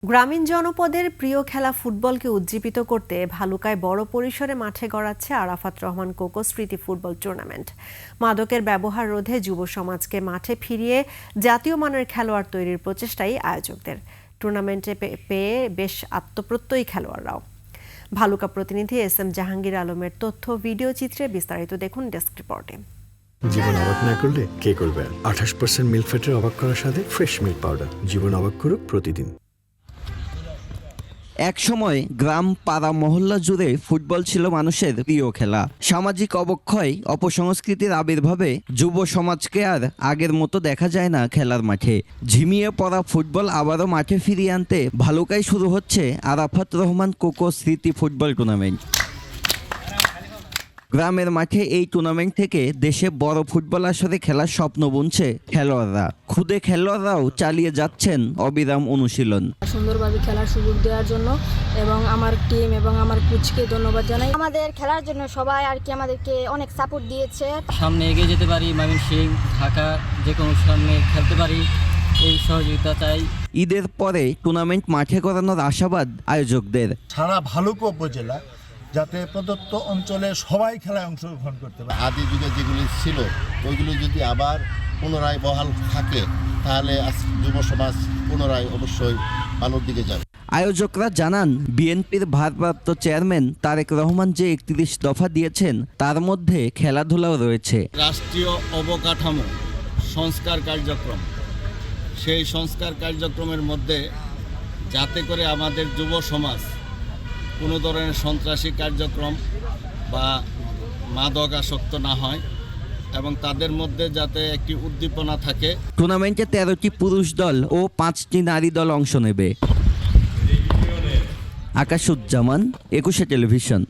গ্রামীণ জনপদের প্রিয় খেলা ফুটবলকে উজ্জীবিত করতে ভালুকায় বড় পরিসরে মাঠে গড়াচ্ছে আরাফাত রহমান কোকো স্মৃতি ফুটবল টুর্নামেন্ট। মাদকের ব্যবহার রোধে যুব সমাজকে মাঠে ফিরিয়ে জাতীয় মানের খেলোয়াড় তৈরির প্রচেষ্টাই আয়োজকদের। টুর্নামেন্টে পেয়ে বেশ আত্মপ্রত্যয়ী খেলোয়াড়রাও। ভালুকা প্রতিনিধি SM জাহাঙ্গীর আলমের তথ্য ভিডিও চিত্রে বিস্তারিত দেখুন ডেস্ক রিপোর্টে। জীবন অবাক না করলে কে করবে? 28% মিল্ক ফ্যাটের অবাক করার সাথে ফ্রেশ মিল্ক পাউডার। জীবন অবাক করুক প্রতিদিন। এক সময় গ্রাম পাড়া মহল্লা জুড়ে ফুটবল ছিল মানুষের প্রিয় খেলা। সামাজিক অবক্ষয় অপসংস্কৃতির আবির্ভাবে যুব সমাজকে আর আগের মতো দেখা যায় না খেলার মাঠে। ঝিমিয়ে পড়া ফুটবল আবারও মাঠে ফিরিয়ে আনতে ভালুকায় শুরু হচ্ছে আরাফাত রহমান কোকো স্মৃতি ফুটবল টুর্নামেন্ট। গ্রামের মাঠে এই টুর্নামেন্ট থেকে দেশে বড় ফুটবল আসরে খেলার স্বপ্ন বুনছে খেলোয়াড়রা। খুদে খেলোয়াড়রাও চালিয়ে যাচ্ছেন অবিরাম অনুশীলন। সুন্দরভাবে খেলার সুযোগ দেওয়ার জন্য এবং আমার টিম এবং আমার কোচকে ধন্যবাদ জানাই। আমাদের খেলার জন্য সবাই আমাদেরকে অনেক সাপোর্ট দিয়েছে। সামনে এগিয়ে যেতে পারি, ময়মনসিংহ, ঢাকা যে কোনো সামনে খেলতে পারি, এই সহযোগিতা চাই। ঈদের পরে টুর্নামেন্ট মাঠে করানোর আশাবাদ আয়োজকদের। সারা ভালুকা উপজেলা যাতে প্রদত্ত অঞ্চলে সবাই খেলায় অংশগ্রহণ করতে পারে। আদি যুগে যেগুলি ছিল ওইগুলো যদি আবার পুনরায় বহাল থাকে তাহলে যুব সমাজ পুনরায় অবশ্যই ভালোর দিকে যাবে। আয়োজকরা জানান, বিএনপির ভারপ্রাপ্ত চেয়ারম্যান তারেক রহমান যে 31 দফা দিয়েছেন তার মধ্যে খেলাধুলাও রয়েছে। রাষ্ট্রীয় অবকাঠামো সংস্কার কার্যক্রম, সেই সংস্কার কার্যক্রমের মধ্যে যাতে করে আমাদের যুব সমাজ কোনো ধরনের সন্ত্রাসী কার্যক্রম বা মাদক আসক্ত না হয় এবং তাদের মধ্যে যাতে একটি উদ্দীপনা থাকে। টুর্নামেন্টে 13টি পুরুষ দল ও 5টি নারী দল অংশ নেবে। আকাশুজ্জামান, 21 টেলিভিশন।